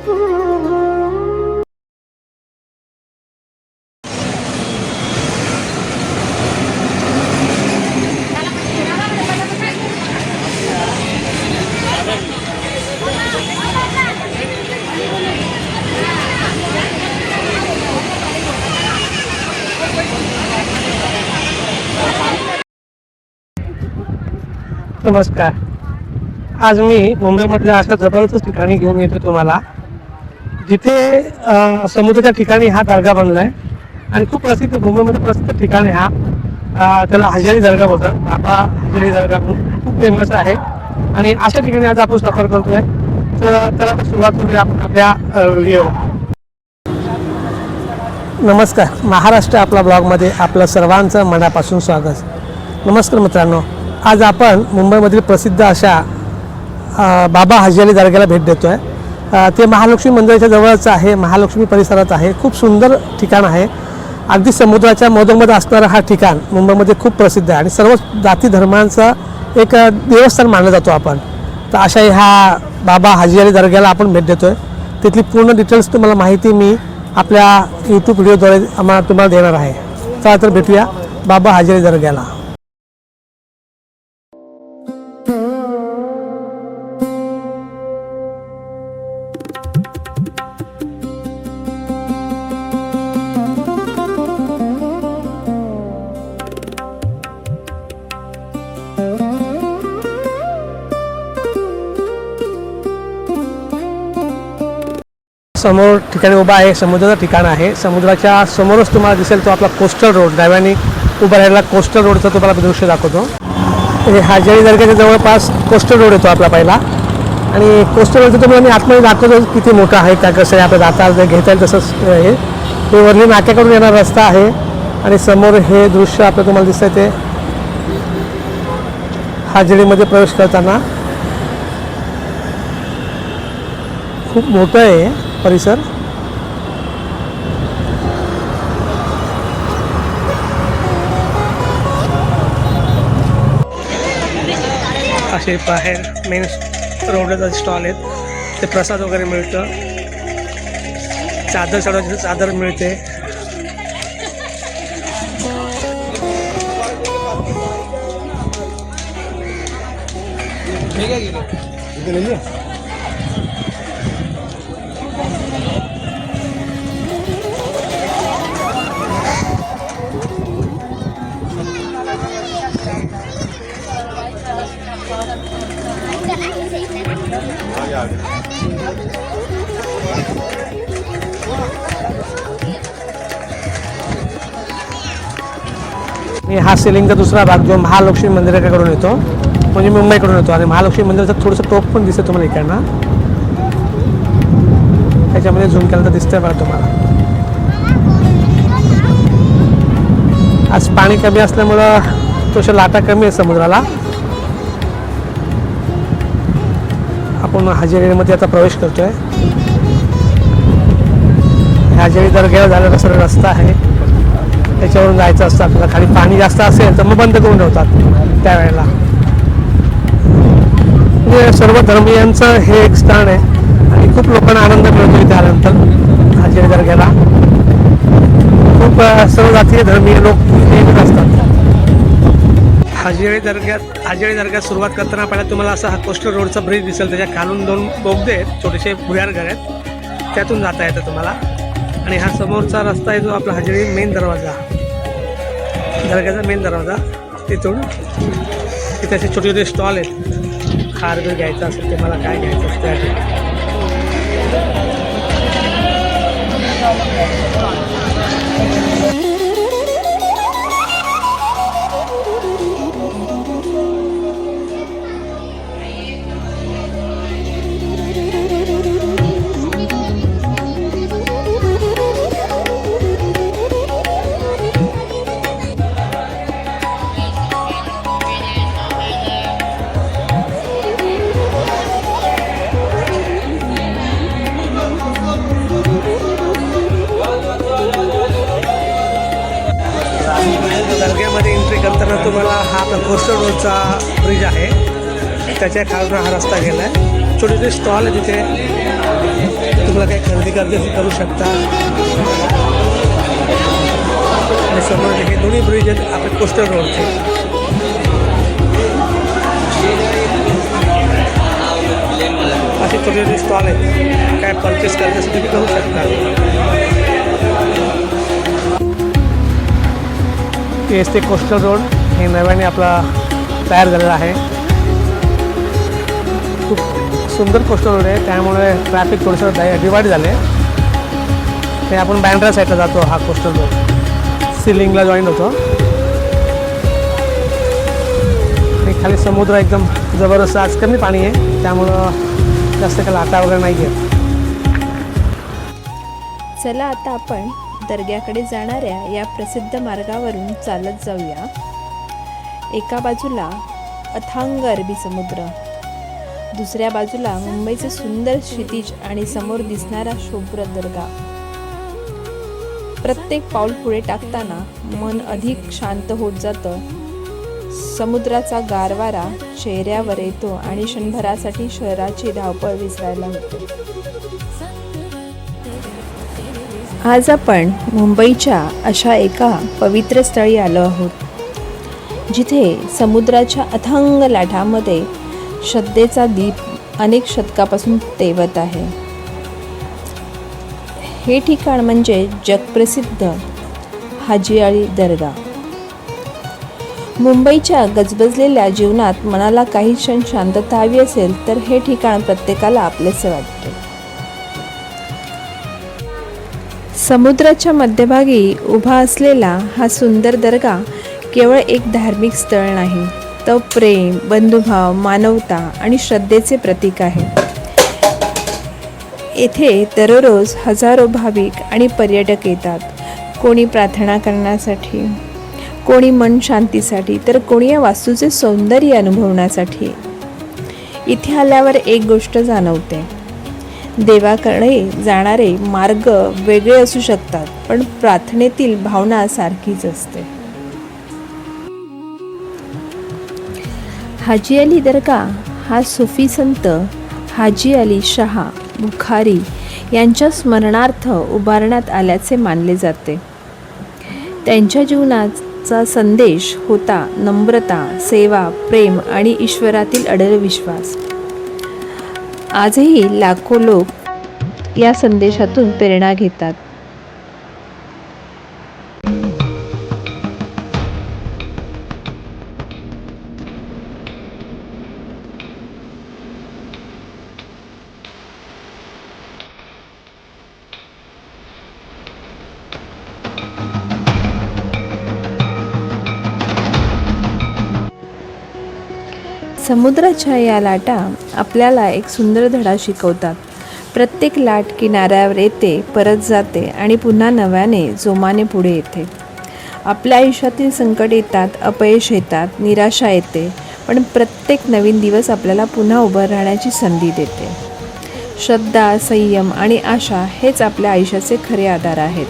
नमस्कार. आज मी मुंबईमधल्या अशा जबरदस्त ठिकाणी घेऊन येतो तुम्हाला, जिथे समुद्राच्या ठिकाणी हा दर्गा बनला आहे आणि खूप प्रसिद्ध, मुंबईमध्ये प्रसिद्ध ठिकाण आहे हा. त्याला हजारी दर्गा बोलतात. बाबा हजारी दर्गा खूप फेमस आहे आणि अशा ठिकाणी आज आपण सफर करतोय. तर त्याला सुरुवात करूया आपण आपल्या व्हिडिओ. नमस्कार. महाराष्ट्र आपला ब्लॉगमध्ये आपलं सर्वांचं मनापासून स्वागत. नमस्कार मित्रांनो. आज आपण मुंबईमधील प्रसिद्ध अशा बाबा हजारी दर्ग्याला भेट देतो आहे. ते महालक्ष्मी मंदिराच्या जवळच आहे, महालक्ष्मी परिसरात आहे. खूप सुंदर ठिकाण आहे. अगदी समुद्राच्या मधोमध असणारं हा ठिकाण मुंबईमध्ये खूप प्रसिद्ध आहे आणि सर्व जाती धर्मांचं एक देवस्थान मानलं जातो आपण. तर अशा ह्या बाबा हजारी दर्ग्याला आपण भेट देतो आहे. तिथली पूर्ण डिटेल्स तुम्हाला माहिती मी आपल्या यूट्यूब व्हिडिओद्वारे तुम्हाला देणार आहे. चला तर भेटूया बाबा हजारी दर्ग्याला. समोर ठिकाणी उभा आहे, समुद्राचं ठिकाण आहे. समुद्राच्या समोरच तुम्हाला दिसेल तो आपला कोस्टल रोड, डाव्याने उभा राहिलेला कोस्टल रोडचं तुम्हाला दृश्य दाखवतो. हे हजारी दर्ग्याच्या जवळपास कोस्टल रोड येतो आपला पहिला आणि कोस्टल रोडचं तुम्हाला मी आतमध्ये दाखवतो किती मोठा आहे, काय कसं आहे. आपल्या जाता घेता येईल तसंच हे वरली नाक्याकडून येणारा रस्ता आहे आणि समोर हे दृश्य आपलं तुम्हाला दिसतंय ते हजारीमध्ये प्रवेश करताना. खूप मोठं आहे परिसर. असे बाहेर मेन रोडला स्टॉल आहेत. ते प्रसाद वगैरे मिळतं, चादर चढवायची चादर मिळते. मी हा सेलिंगचा दुसरा भाग जो महालक्ष्मी मंदिराकडून येतो, म्हणजे मुंबईकडून येतो आणि महालक्ष्मी मंदिराचं थोडंसं टोक पण दिसतं तुम्हाला इकडनं. त्याच्यामध्ये झूम केलं तर दिसतंय बघा तुम्हाला. आज पाणी कमी असल्यामुळं थोड्याशा लाटा कमी आहे समुद्राला. आपण हजारीमध्ये आता प्रवेश करतोय. हजारी दर्ग्याला जाण्याचा सरळ रस्ता आहे, त्याच्यावरून जायचं असतं आपल्याला. खाली पाणी जास्त असेल तर मग बंद करून ठेवतात त्यावेळेला. म्हणजे सर्व धर्मीयांचं हे एक स्थान आहे आणि खूप लोकांना आनंद मिळतो इथे आल्यानंतर हजारी दर्ग्याला. खूप सर्व जातीय धर्मीय लोक इथे येत असतात. हजारी दर्ग्यात सुरुवात करताना पहिला तुम्हाला असा हा कोस्टल रोडचा ब्रिज दिसेल. त्याच्या खालून दोन बोगदे आहेत, छोटेसे भुयार घर आहेत, त्यातून जाता येतं तुम्हाला. आणि हा समोरचा रस्ता आहे जो आपला हजारी मेन दरवाजा, दर्ग्याचा मेन दरवाजा. तिथून तिथे असे छोटे छोटे स्टॉल आहेत. खार जर घ्यायचं असेल ते मला काय घ्यायचं असतं त्यासाठी. दर्ग्यामध्ये एंट्री करताना तुम्हाला हा आपला कोस्टल रोडचा ब्रिज आहे, त्याच्या खालून हा रस्ता गेला आहे. छोटे छोटे स्टॉल आहे तिथे, तुम्हाला काही खरेदी करायची करू शकता. आणि समोर हे दोन्ही ब्रिज आहेत आपले कोस्टल रोडचे. असे छोटे छोटे स्टॉल आहेत, काय परचेस करायचं असेल तुम्ही करू शकता. तेच ते कोस्टल रोड हे नव्याने आपला तयार झालेला आहे. खूप सुंदर कोस्टल रोड आहे, त्यामुळे ट्रॅफिक थोडंसं डिवाईड झाले. ते आपण बँड्रा साईडला जातो. हा कोस्टल रोड सिलिंगला जॉईन होतो आणि खाली समुद्र एकदम जबरदस्त. आज कमी पाणी आहे त्यामुळं जास्त काही लाटा वगैरे नाही आहे. चला आता आपण दर्ग्याकडे जाणाऱ्या या प्रसिद्ध मार्गावरून चालत जाऊया. एका बाजूला अथांग अरबी समुद्र, दुसऱ्या बाजूला मुंबईचे सुंदर क्षितिज आणि समोर दिसणारा शुभ्र दर्गा. प्रत्येक पाऊल पुढे टाकताना मन अधिक शांत होत जातं. समुद्राचा गारवारा चेहऱ्यावर येतो आणि क्षणभरासाठी शहराची धावपळ विसरायला होते. आज आपण मुंबईच्या अशा एका पवित्र स्थळी आलो आहोत, जिथे समुद्राच्या अथांग लाटांमध्ये श्रद्धेचा दीप अनेक शतकापासून तेवत आहे. हे ठिकाण म्हणजे जगप्रसिद्ध हाजी अली दर्गा. मुंबईच्या गजबजलेल्या जीवनात मनाला काही क्षण शांतता हवी असेल तर हे ठिकाण प्रत्येकाला आपलेसे वाटते. समुद्राच्या मध्यभागी उभा असलेला हा सुंदर दर्गा केवळ एक धार्मिक स्थळ नाही, तो प्रेम, बंधुभाव, मानवता आणि श्रद्धेचे प्रतीक आहे. येथे दररोज हजारो भाविक आणि पर्यटक येतात. कोणी प्रार्थना करण्यासाठी, कोणी मन शांतीसाठी, तर कोणी या वास्तूचे सौंदर्य अनुभवण्यासाठी. इथे आल्यावर एक गोष्ट जाणवते, देवाकडे जाणारे मार्ग वेगळे असू शकतात, पण प्रार्थनेतील भावना सारखीच असते. हाजी अली दर्गा हा सुफी संत हाजी अली शाह बुखारी यांच्या स्मरणार्थ उभारण्यात आल्याचे मानले जाते. त्यांच्या जीवनाचा संदेश होता नम्रता, सेवा, प्रेम आणि ईश्वरातील अढळ विश्वास. आजही लाखो लोक या संदेशातून प्रेरणा घेतात. समुद्राच्या या लाटा आपल्याला एक सुंदर धडा शिकवतात. प्रत्येक लाट किनाऱ्यावर येते, परत जाते आणि पुन्हा नव्याने जोमाने पुढे येते. आपल्या आयुष्यातील संकट येतात, अपयश येतात, निराशा येते, पण प्रत्येक नवीन दिवस आपल्याला पुन्हा उभं राहण्याची संधी देते. श्रद्धा, संयम आणि आशा हेच आपल्या आयुष्याचे खरे आधार आहेत.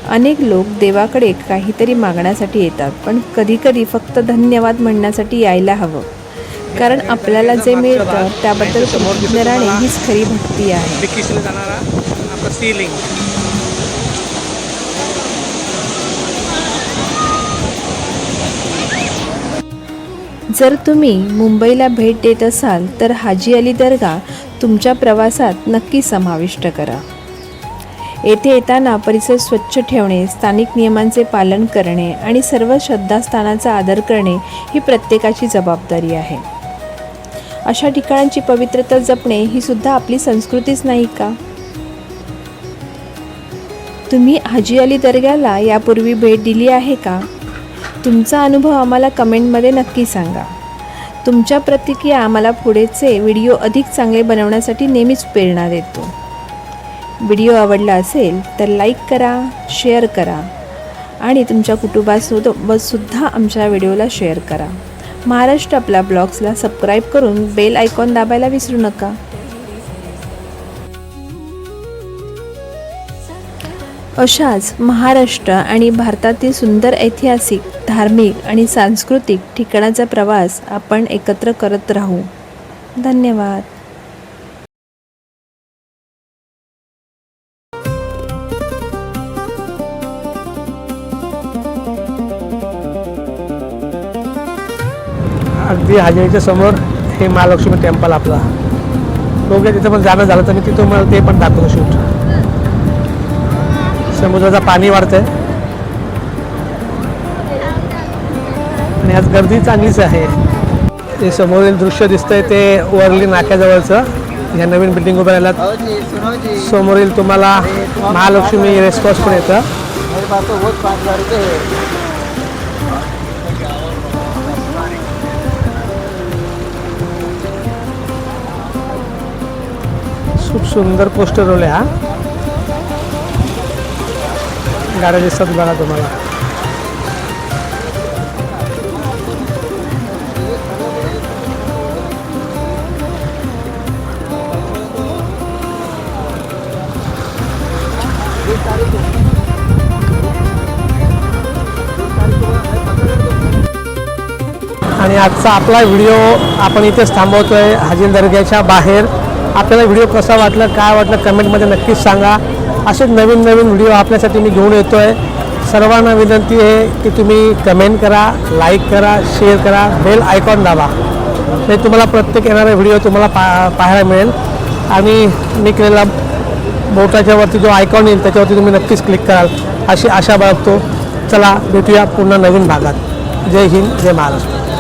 अनेक लोक देवाकडे काहीतरी मागण्यासाठी येतात, पण कधीकधी फक्त धन्यवाद म्हणण्यासाठी यायला हवं, कारण आपल्याला जे मिळतं त्याबद्दल कृतज्ञ राहणे हीच खरी भक्ती आहे. जर तुम्ही मुंबईला भेट देत असाल तर हाजी अली दर्गा तुमच्या प्रवासात नक्की समाविष्ट करा. येथे येताना परिसर स्वच्छ ठेवणे, स्थानिक नियमांचे पालन करणे आणि सर्व श्रद्धास्थानाचा आदर करणे ही प्रत्येकाची जबाबदारी आहे. अशा ठिकाणांची पवित्रता जपणे ही सुद्धा आपली संस्कृतीच नाही का? तुम्ही हाजी अली दर्ग्याला यापूर्वी भेट दिली आहे का? तुमचा अनुभव आम्हाला कमेंटमध्ये नक्की सांगा. तुमच्या प्रतिक्रिया आम्हाला पुढचे व्हिडिओ अधिक चांगले बनवण्यासाठी नेहमीच प्रेरणा देतो. व्हिडिओ आवडला असेल तर लाईक करा, शेअर करा आणि तुमच्या कुटुंबासोबत सुद्धा आमच्या व्हिडिओला शेअर करा. महाराष्ट्र आपला ब्लॉग्सला सबस्क्राईब करून बेल आयकॉन दाबायला विसरू नका. अशाच महाराष्ट्र आणि भारतातील सुंदर ऐतिहासिक, धार्मिक आणि सांस्कृतिक ठिकाणाचा प्रवास आपण एकत्र करत राहू. धन्यवाद. अगदी हाजीच्या समोर हे महालक्ष्मी टेम्पल आपला. बघूया तिथं पण जाणं झालं तर मी तिथं मला ते पण दाखवतो शूट. समुद्राचं पाणी वाढतंय आणि आज गर्दी चांगलीच आहे. ते समोरील दृश्य दिसतंय ते वरली नाक्याजवळचं. ह्या नवीन बिल्डिंग उभ्या राहिल्यात. समोरील तुम्हाला महालक्ष्मी रेस्टॉरंट पण येतं. खूप सुंदर पोस्टर रोल आहे हा. गाड्या दिसतात बघा तुम्हाला. आणि आजचा आपला व्हिडिओ आपण इथेच थांबवतोय हाजी दर्ग्याच्या बाहेर. आपल्याला व्हिडिओ कसा वाटला, काय वाटलं कमेंटमध्ये नक्कीच सांगा. असेच नवीन नवीन व्हिडिओ आपल्यासाठी मी घेऊन येतो आहे. सर्वांना विनंती आहे की तुम्ही कमेंट करा, लाईक करा, शेअर करा, बेल आयकॉन दाबा. ते तुम्हाला प्रत्येक येणारा व्हिडिओ तुम्हाला पाहायला मिळेल. आणि मी केलेला बोटाच्यावरती जो आयकॉन येईल त्याच्यावरती तुम्ही नक्कीच क्लिक कराल अशी आशा बाळगतो. चला भेटूया पुन्हा नवीन भागात. जय हिंद, जय महाराष्ट्र.